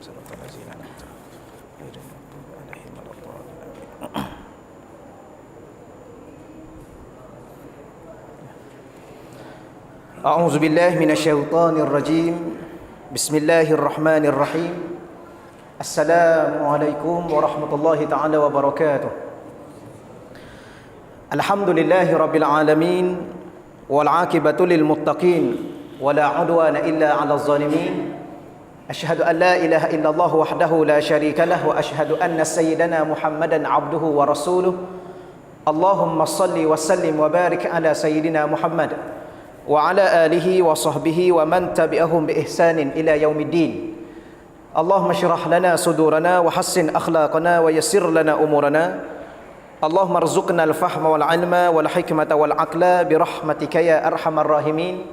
siratal ladzina an'amta 'alaihim ghairil maghdubi 'alaihim waladdallin. A'udzu billahi minasyaitonir rajim. Bismillahirrahmanirrahim. Assalamualaikum warahmatullahi taala wabarakatuh. Alhamdulillahi rabbil alamin wal 'aqibatu lil muttaqin wala 'udwana illa 'alal zalimin. Asyhadu an la ilaha illallah wahdahu la syarika lah wa asyhadu anna sayyidana Muhammadan 'abduhu wa rasuluh. Allahumma shalli wa sallim wa barik ala sayyidina Muhammad wa ala alihi wa sahbihi wa man tabi'ahum bi ihsanin ila yaumiddin. Allahumma syrah lana sudurana wa hassin akhlaqana wa yassir lana umurana. Allahumma rzuqna al-fahma wal 'ilma wal hikmata wal 'aqla bi rahmatika ya arhamar rahimin.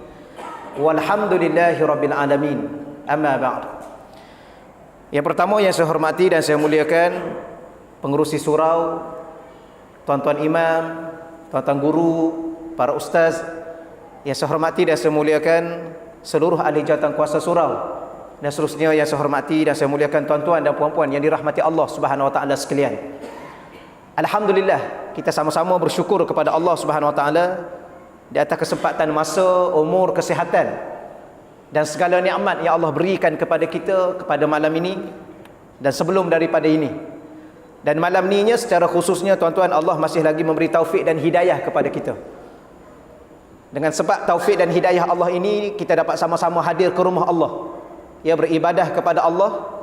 Walhamdulillahi rabbil alamin. Amma ba'd. Yang pertama yang saya hormati dan saya muliakan pengerusi surau, tuan-tuan imam, tuan-tuan guru, para ustaz. Yang saya hormati dan saya muliakan seluruh ahli jawatan kuasa surau. Dan seterusnya yang saya hormati dan saya muliakan tuan-tuan dan puan-puan yang dirahmati Allah Subhanahu wa taala sekalian. Alhamdulillah, kita sama-sama bersyukur kepada Allah Subhanahu wa taala di atas kesempatan masa, umur, kesihatan dan segala nikmat yang Allah berikan kepada kita kepada malam ini dan sebelum daripada ini. Dan malam ninya secara khususnya tuan-tuan, Allah masih lagi memberi taufik dan hidayah kepada kita. Dengan sebab taufik dan hidayah Allah ini, kita dapat sama-sama hadir ke rumah Allah, ya, beribadah kepada Allah.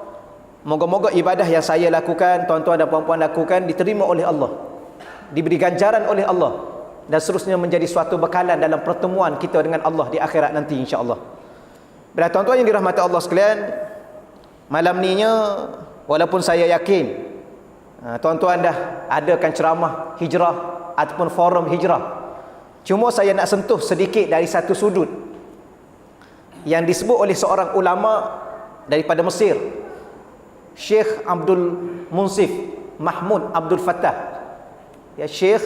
Moga-moga ibadah yang saya lakukan, tuan-tuan dan puan-puan lakukan, diterima oleh Allah, diberi ganjaran oleh Allah, dan seterusnya menjadi suatu bekalan dalam pertemuan kita dengan Allah di akhirat nanti, insya-Allah. Bila tuan-tuan yang dirahmati Allah sekalian, malam ninya walaupun saya yakin tuan-tuan dah adakan ceramah hijrah ataupun forum hijrah, cuma saya nak sentuh sedikit dari satu sudut yang disebut oleh seorang ulama daripada Mesir, Syekh Abdul Munsif Mahmud Abdul Fattah. Ya, Syekh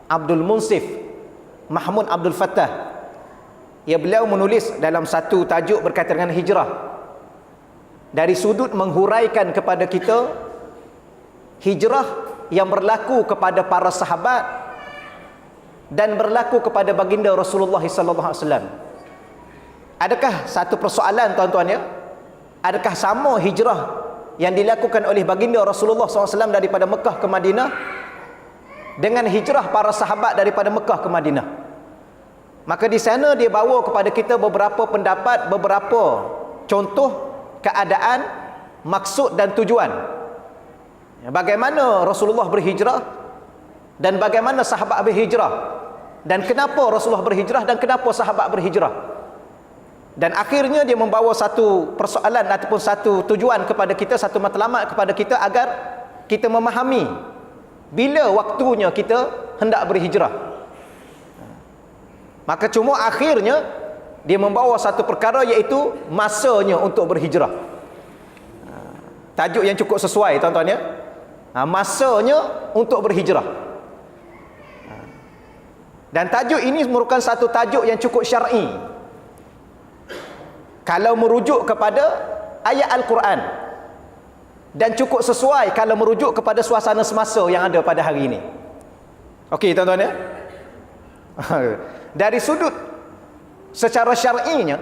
Abdul Munsif Mahmud Abdul Fattah. Ya, beliau menulis dalam satu tajuk berkaitan dengan hijrah dari sudut menghuraikan kepada kita hijrah yang berlaku kepada para sahabat dan berlaku kepada baginda Rasulullah sallallahu alaihi wasallam. Adakah satu persoalan tuan-tuan ya? Adakah sama hijrah yang dilakukan oleh baginda Rasulullah SAW daripada Mekah ke Madinah dengan hijrah para sahabat daripada Mekah ke Madinah? Maka di sana dia bawa kepada kita beberapa pendapat, beberapa contoh keadaan, maksud dan tujuan. Bagaimana Rasulullah berhijrah dan bagaimana sahabat berhijrah, dan kenapa Rasulullah berhijrah dan kenapa sahabat berhijrah. Dan akhirnya dia membawa satu persoalan ataupun satu tujuan kepada kita, satu matlamat kepada kita agar kita memahami bila waktunya kita hendak berhijrah. Maka cuma akhirnya dia membawa satu perkara, iaitu masanya untuk berhijrah. Tajuk yang cukup sesuai tuan-tuan ya. Masanya untuk berhijrah. Dan tajuk ini merupakan satu tajuk yang cukup syar'i. Kalau merujuk kepada ayat Al-Quran, dan cukup sesuai kalau merujuk kepada suasana semasa yang ada pada hari ini. Okey tuan-tuan ya. Dari sudut secara syar'inya,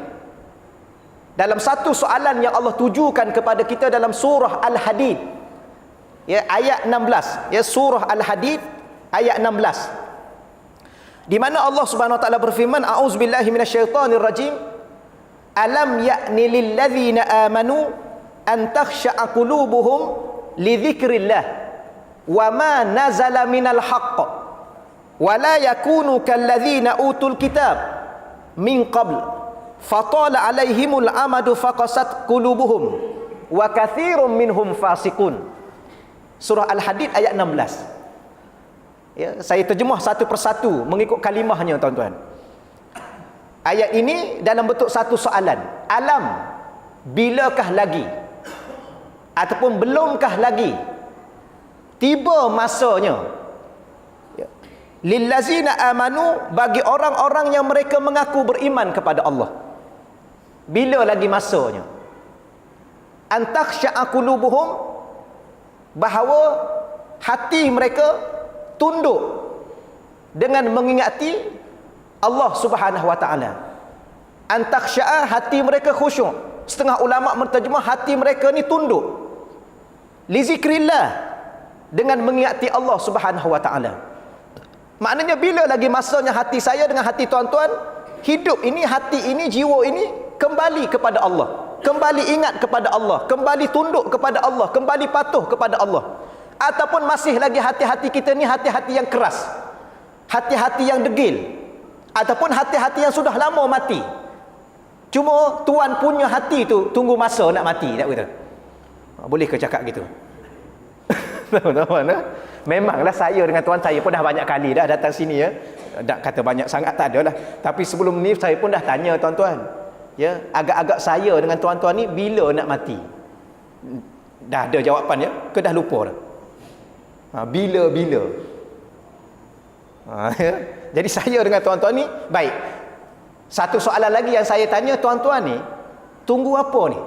dalam satu soalan yang Allah tujukan kepada kita dalam surah Al-Hadid, ya, ayat 16, ya, surah Al-Hadid ayat 16, di mana Allah Subhanahu wa taala berfirman, a'udzubillahi minasyaitonir rajim, alam ya'ni lil ladzina amanu an takhsha'a qulubuhum li dzikrillah wa ma nazala minal haqq wa la yakunu kal ladzina utul kitab min qabl fatala alaihimul amadu faqasat qulubuhum wa katsirum minhum fasiqun. Surah Al-Hadid ayat 16. Ya, saya terjemah satu persatu mengikut kalimahnya tuan-tuan. Ayat ini dalam bentuk satu soalan. Alam, bilakah lagi? Ataupun belumkah lagi tiba masanya? Lillazina amanu, bagi orang-orang yang mereka mengaku beriman kepada Allah. Bila lagi masanya? antakhsha'a qulubuhum, bahawa hati mereka tunduk dengan mengingati Allah Subhanahu wa taala. Antakhsha'a, hati mereka khusyuk. Setengah ulama menterjemah hati mereka ni tunduk li zikrillah, dengan mengingati Allah Subhanahu wa taala. Maknanya bila lagi masanya hati saya dengan hati tuan-tuan, hidup ini, hati ini, jiwa ini kembali kepada Allah, kembali ingat kepada Allah, kembali tunduk kepada Allah, kembali patuh kepada Allah. Ataupun masih lagi hati-hati kita ni hati-hati yang keras, hati-hati yang degil, ataupun hati-hati yang sudah lama mati. Cuma tuan punya hati tu tunggu masa nak mati, tak betul? Boleh ke cakap gitu? Tuan-tuan, memanglah saya dengan tuan, saya pun dah banyak kali dah datang sini ya. Tak kata banyak sangat, tak adalah. Tapi sebelum ni saya pun dah tanya tuan-tuan. Ya, agak-agak saya dengan tuan-tuan ni bila nak mati? Dah ada jawapan ya? Ke dah lupa dah? Bila-bila. Ya. Jadi saya dengan tuan-tuan ni, baik. Satu soalan lagi yang saya tanya tuan-tuan ni, tunggu apa ni?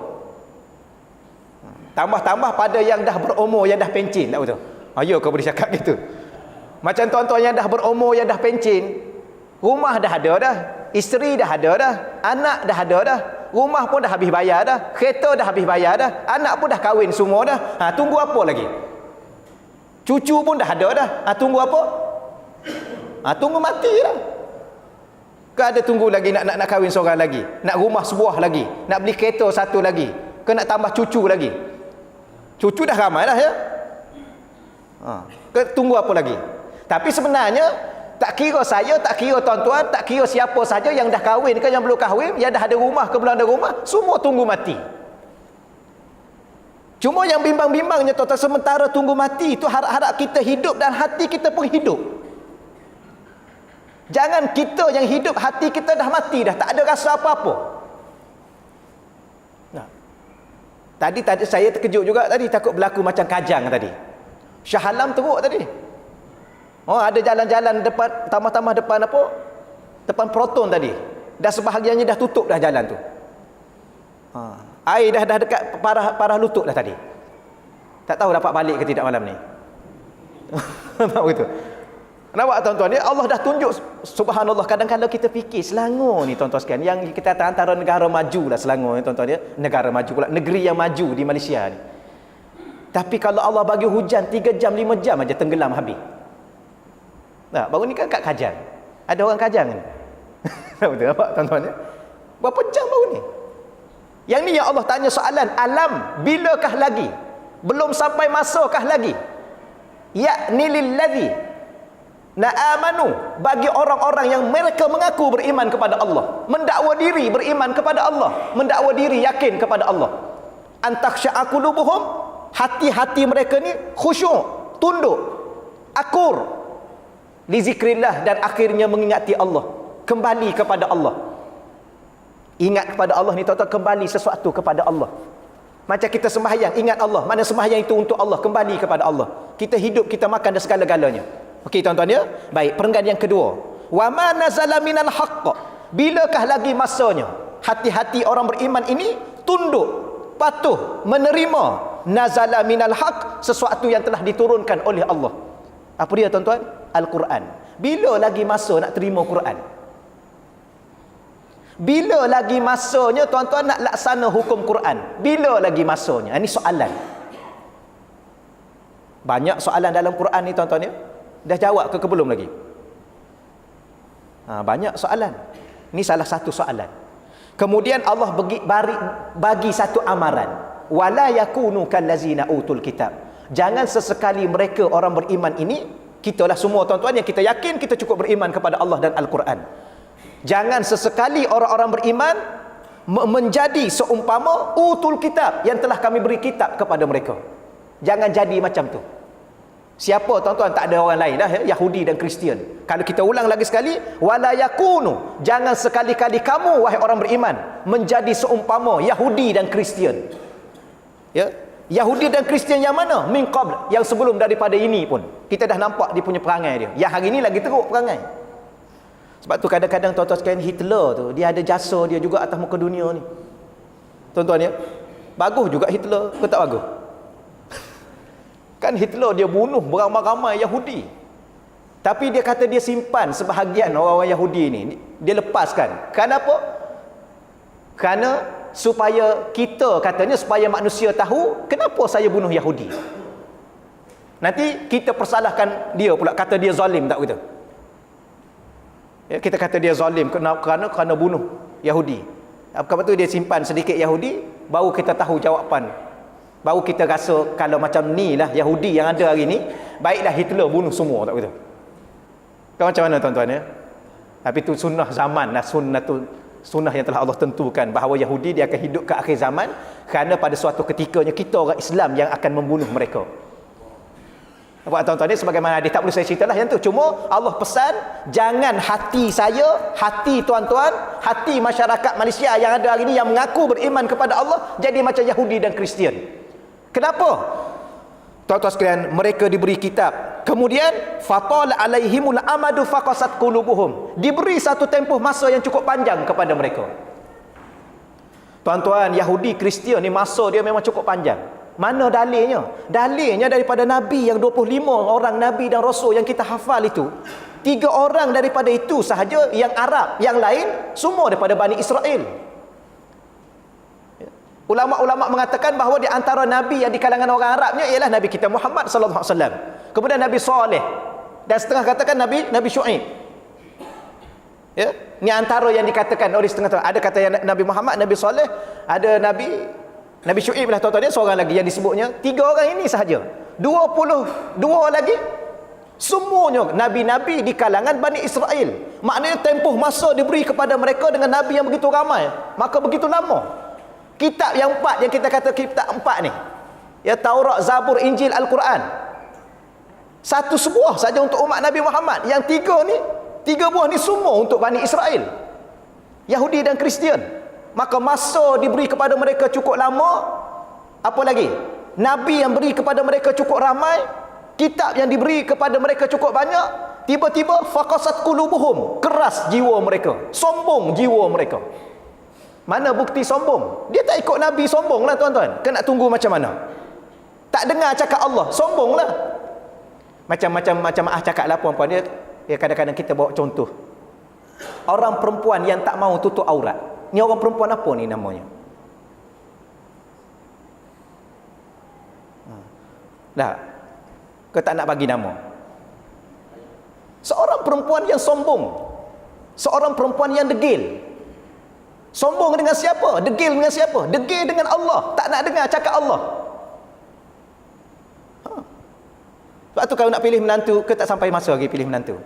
Tambah-tambah pada yang dah berumur, yang dah pencin, tak betul? Ayo kau boleh cakap gitu. Macam tuan-tuan yang dah berumur, yang dah pencin, rumah dah ada dah, isteri dah ada dah, anak dah ada dah, rumah pun dah habis bayar dah, kereta dah habis bayar dah, anak pun dah kahwin semua dah. Tunggu apa lagi? Cucu pun dah ada dah. Tunggu apa? Tunggu mati dah. Ke ada tunggu lagi nak kahwin seorang lagi, nak rumah sebuah lagi, nak beli kereta satu lagi, ke nak tambah cucu lagi? Cucu dah ramai dah ya. Tunggu apa lagi? Tapi sebenarnya tak kira saya, tak kira tuan-tuan, tak kira siapa saja yang dah kahwin ke yang belum kahwin, yang dah ada rumah ke belum ada rumah, semua tunggu mati. Cuma yang bimbang-bimbangnya tuan-tuan, sementara tunggu mati itu harap-harap kita hidup dan hati kita pun hidup. Jangan kita yang hidup, hati kita dah mati dah, tak ada rasa apa-apa. Tadi saya terkejut juga tadi, takut berlaku macam Kajang tadi. Shah Alam teruk tadi. Ada jalan-jalan depan, tambah-tambah depan apa? Depan Proton tadi. Dah sebahagiannya dah tutup dah jalan tu. Air dah dekat parah lutut dah tadi. Tak tahu dapat balik ke tidak malam ni. Tak begitu. Nampak tuan-tuan, ya Allah dah tunjuk, subhanallah. Kadang-kadang kita fikir Selangor ni tuan-tuan sekalian, yang kita antara negara maju lah Selangor ni tuan-tuan, ya. Negara maju pula, negeri yang maju di Malaysia ni. Tapi kalau Allah bagi hujan 3 jam 5 jam aja tenggelam habis. Nah, baru ni kan kat Kajang. Ada orang Kajang ni. Betul nampak tuan-tuan ya? Berapa jam baru ni? Yang ni yang Allah tanya soalan, alam bilakah lagi? Belum sampai masakah lagi? Ya'ni lilladzi na'amanu, bagi orang-orang yang mereka mengaku beriman kepada Allah, mendakwa diri beriman kepada Allah, mendakwa diri yakin kepada Allah. Antakhsha'a qulubuhum, hati-hati mereka ni khusyuk, tunduk, akur li zikrillah, dan akhirnya mengingati Allah, kembali kepada Allah. Ingat kepada Allah ni tuan-tuan, kembali sesuatu kepada Allah. Macam kita sembahyang, ingat Allah, mana sembahyang itu untuk Allah, kembali kepada Allah. Kita hidup, kita makan dan segala-galanya. Okey tuan-tuan ya. Baik, perenggan yang kedua. Wa ma nazala minal haqq. Bilakah lagi masanya hati-hati orang beriman ini tunduk, patuh, menerima nazala minal haqq, sesuatu yang telah diturunkan oleh Allah. Apa dia tuan-tuan? Al-Quran. Bila lagi masa nak terima Quran? Bila lagi masanya tuan-tuan nak laksana hukum Quran? Bila lagi masanya? Ini soalan. Banyak soalan dalam Quran ni tuan-tuan ya. Dah jawab ke belum lagi? Banyak soalan. Ini salah satu soalan. Kemudian Allah bagi satu amaran. Wala yakunu kallazina utul kitab. Jangan sesekali mereka orang beriman ini, kitalah semua tuan-tuan yang kita yakin kita cukup beriman kepada Allah dan Al-Quran. Jangan sesekali orang-orang beriman menjadi seumpama utul kitab, yang telah kami beri kitab kepada mereka. Jangan jadi macam tu. Siapa tuan-tuan? Tak ada orang lain dah ya? Yahudi dan Kristian. Kalau kita ulang lagi sekali, wala yakunu, jangan sekali-kali kamu wahai orang beriman menjadi seumpama Yahudi dan Kristian. Ya, Yahudi dan Kristian yang mana? Min qabl, yang sebelum daripada ini pun kita dah nampak dia punya perangai dia. Yang hari ini lagi teruk perangai. Sebab tu kadang-kadang tuan-tuan sekalian, Hitler tu dia ada jasa dia juga atas muka dunia ni. Tuan-tuan ya. Bagus juga Hitler, ke tak bagus? Kan Hitler dia bunuh beramai-ramai Yahudi. Tapi dia kata dia simpan sebahagian orang-orang Yahudi ni. Dia lepaskan. Kenapa? Kerana supaya kita, katanya supaya manusia tahu kenapa saya bunuh Yahudi. Nanti kita persalahkan dia pula, kata dia zalim, tak begitu? Ya, kita kata dia zalim kerana bunuh Yahudi. Apa tu dia simpan sedikit Yahudi, baru kita tahu jawapan. Baru kita rasa kalau macam ni lah Yahudi yang ada hari ni, baiklah Hitler bunuh semua, tak begitu? Kau macam mana tuan-tuan ya? Tapi tu sunnah zaman lah, sunnah yang telah Allah tentukan bahawa Yahudi dia akan hidup ke akhir zaman, kerana pada suatu ketikanya kita orang Islam yang akan membunuh mereka. Apa tuan-tuan ni, sebagaimana hadis, tak boleh saya ceritalah yang tu. Cuma Allah pesan, jangan hati saya, hati tuan-tuan, hati masyarakat Malaysia yang ada hari ni yang mengaku beriman kepada Allah jadi macam Yahudi dan Kristian. Kenapa? Tuan-tuan sekalian, mereka diberi kitab, kemudian fatala alaihimul amadu faqasat qulubuhum, diberi satu tempoh masa yang cukup panjang kepada mereka. Tuan-tuan, Yahudi Kristian ni masa dia memang cukup panjang. Mana dalilnya? Dalilnya daripada Nabi yang 25 orang Nabi dan Rasul yang kita hafal itu. 3 orang daripada itu sahaja yang Arab, yang lain semua daripada Bani Israel. Ulama-ulama mengatakan bahawa di antara Nabi yang di kalangan orang Arabnya ialah Nabi kita Muhammad sallallahu alaihi wasallam. Kemudian Nabi Saleh, dan setengah katakan Nabi Syuaib. Ya, ni antara yang dikatakan oleh setengah. Ada kata yang Nabi Muhammad, Nabi Saleh, ada Nabi Syuaib lah tuan-tuan dia, seorang lagi yang disebutnya. 3 orang ini sahaja. 22 lagi semuanya nabi-nabi di kalangan Bani Israel. Maknanya tempoh masa diberi kepada mereka dengan nabi yang begitu ramai, maka begitu lama. Kitab yang 4 yang kita kata kitab 4 ni, ya, Taurat, Zabur, Injil, Al-Quran, satu sebuah saja untuk umat Nabi Muhammad. Yang 3 buah ni semua untuk Bani Israel, Yahudi dan Kristian. Maka masa diberi kepada mereka cukup lama. Apa lagi? Nabi yang beri kepada mereka cukup ramai, kitab yang diberi kepada mereka cukup banyak. Tiba-tiba faqasat qulubuhum, keras jiwa mereka, sombong jiwa mereka. Mana bukti sombong? Dia tak ikut Nabi, sombong lah tuan-tuan. Kena tunggu macam mana? Tak dengar cakap Allah, sombong lah. Macam cakap lah puan-puan dia. Ya, kadang-kadang kita bawa contoh. Orang perempuan yang tak mau tutup aurat. Ni orang perempuan apa ni namanya? Dah. Kau tak nak bagi nama. Seorang perempuan yang sombong. Seorang perempuan yang degil. Sombong dengan siapa? Degil dengan siapa? Degil dengan Allah. Tak nak dengar cakap Allah. Sebab tu kalau nak pilih menantu, ke tak sampai masa lagi pilih menantu.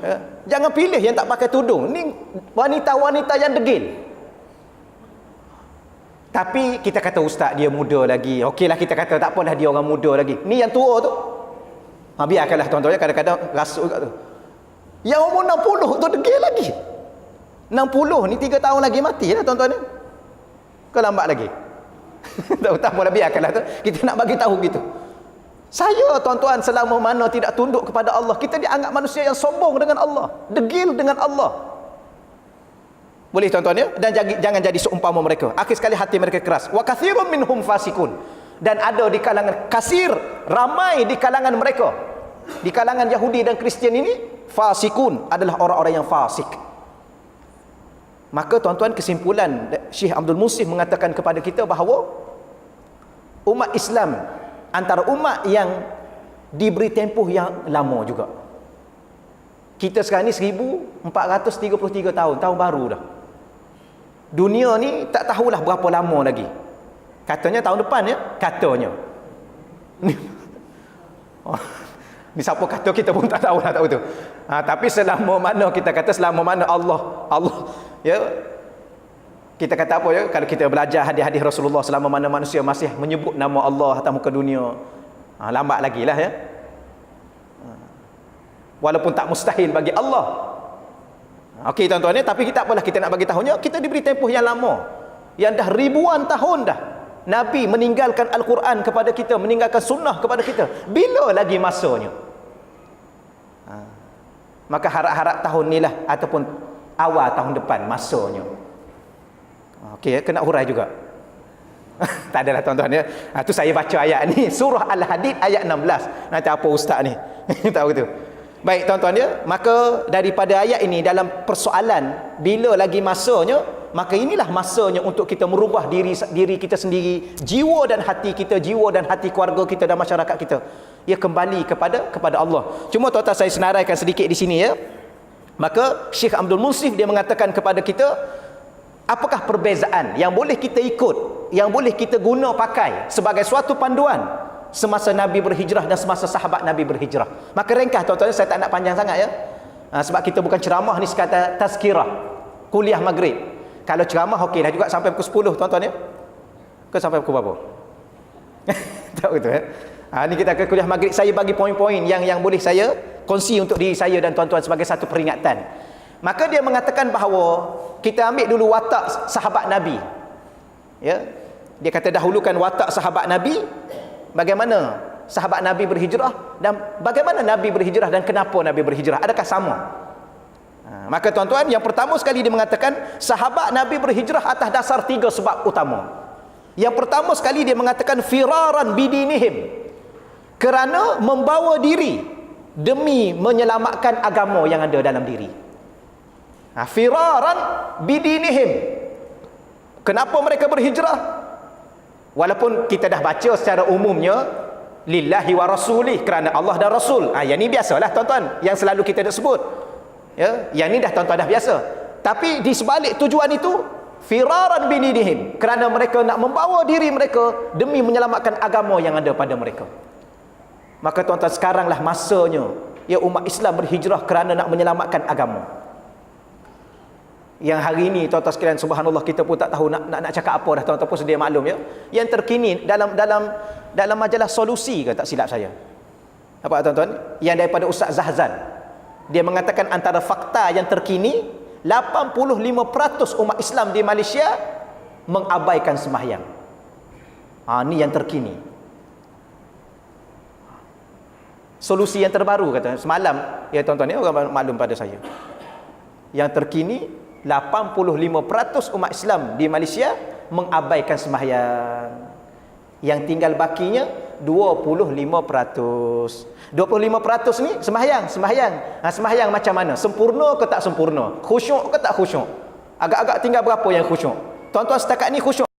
Ya? Jangan pilih yang tak pakai tudung. Ni wanita-wanita yang degil. Tapi kita kata ustaz dia muda lagi. Okeylah kita kata tak apalah dia orang muda lagi. Ni yang tua tu. Biarkanlah tuan-tuan, kadang-kadang rasuk kat tu. Yang umur 60 tu degil lagi. 60 ni 3 tahun lagi mati lah tuan-tuan ni. Kau lambat lagi. Tak apalah, biarkanlah tu. Kita nak bagi tahu gitu. Saya tuan-tuan selama mana tidak tunduk kepada Allah, kita dianggap manusia yang sombong dengan Allah, degil dengan Allah. Boleh tuan-tuan ya? Dan jangan jadi seumpama mereka. Akhir sekali hati mereka keras. Wa katsirun minhum fasikun. Dan ada di kalangan kasir, ramai di kalangan mereka, di kalangan Yahudi dan Kristian ini, fasikun adalah orang-orang yang fasik. Maka tuan-tuan, kesimpulan Syekh Abdul Munsif mengatakan kepada kita bahawa umat Islam antara umat yang diberi tempoh yang lama juga. Kita sekarang ni 1433 tahun, tahun baru dah. Dunia ni tak tahulah berapa lama lagi. Katanya tahun depan ya, katanya. Ni siapa kata, kita pun tak tahulah, tak betul. Tapi selama mana kita kata, selama mana Allah ya, kita kata apa ya, kalau kita belajar hadis-hadis Rasulullah, selama mana manusia masih menyebut nama Allah atas muka dunia, lambat lagi lah ya. Walaupun tak mustahil bagi Allah. Okey tuan-tuan ni, tapi kita apalah, kita nak bagi tahunya, kita diberi tempoh yang lama, yang dah ribuan tahun dah Nabi meninggalkan Al-Quran kepada kita, meninggalkan sunnah kepada kita. Bila lagi masanya? Maka harap-harap tahun ni lah, ataupun awal tahun depan masanya. Okey, kena hurai juga. Tak adalah tuan-tuan ya. Tu saya baca ayat ni, surah Al-Hadid ayat 16. Nanti apa ustaz ni? Tak begitu. Baik tuan-tuan ya, maka daripada ayat ini dalam persoalan bila lagi masanya, maka inilah masanya untuk kita merubah diri kita sendiri, jiwa dan hati kita, jiwa dan hati keluarga kita dan masyarakat kita. Ya, kembali kepada Allah. Cuma tuan-tuan saya senaraikan sedikit di sini ya. Maka Syekh Abdul Munsif dia mengatakan kepada kita, apakah perbezaan yang boleh kita ikut, yang boleh kita guna pakai sebagai suatu panduan semasa Nabi berhijrah dan semasa sahabat Nabi berhijrah. Maka ringkas tuan-tuan, saya tak nak panjang sangat ya. Sebab kita bukan ceramah ni, sekadar tazkirah, kuliah maghrib. Kalau ceramah okey dah juga sampai pukul 10 tuan-tuan ya. Ke sampai pukul berapa? Tak betul ya. Ni kita akan kuliah maghrib. Saya bagi poin-poin yang boleh saya kongsi untuk diri saya dan tuan-tuan sebagai satu peringatan. Maka dia mengatakan bahawa kita ambil dulu watak sahabat Nabi. Ya. Dia kata dahulukan watak sahabat Nabi, bagaimana sahabat Nabi berhijrah dan bagaimana Nabi berhijrah dan kenapa Nabi berhijrah. Adakah sama? Maka tuan-tuan, yang pertama sekali dia mengatakan sahabat Nabi berhijrah atas dasar 3 sebab utama. Yang pertama sekali dia mengatakan firaran bidinihim, kerana membawa diri demi menyelamatkan agama yang ada dalam diri. Firaran bidinihim. Kenapa mereka berhijrah? Walaupun kita dah baca secara umumnya lillahi wa rasulih, kerana Allah dan Rasul. Yang ni biasalah tuan-tuan, yang selalu kita dah sebut. Ya, yang ni dah tuan-tuan dah biasa. Tapi di sebalik tujuan itu, firaran bidinihim, kerana mereka nak membawa diri mereka demi menyelamatkan agama yang ada pada mereka. Maka tuan-tuan, sekaranglah masanya ya umat Islam berhijrah kerana nak menyelamatkan agama. Yang hari ini tuan-tuan sekalian, subhanallah, kita pun tak tahu nak cakap apa dah, tuan-tuan pun sedia maklum ya. Yang terkini dalam majalah Solusi ke tak silap saya. Apa tuan-tuan? Yang daripada Ustaz Zahzan. Dia mengatakan antara fakta yang terkini, 85% umat Islam di Malaysia mengabaikan sembahyang. Ni yang terkini. Solusi yang terbaru kata semalam ya tuan-tuan ya, orang maklum pada saya. Yang terkini 85% umat Islam di Malaysia mengabaikan sembahyang. Yang tinggal bakinya 25%. 25% ni sembahyang. Sembahyang macam mana? Sempurna ke tak sempurna? Khusyuk ke tak khusyuk? Agak-agak tinggal berapa yang khusyuk? Tuan-tuan setakat ni khusyuk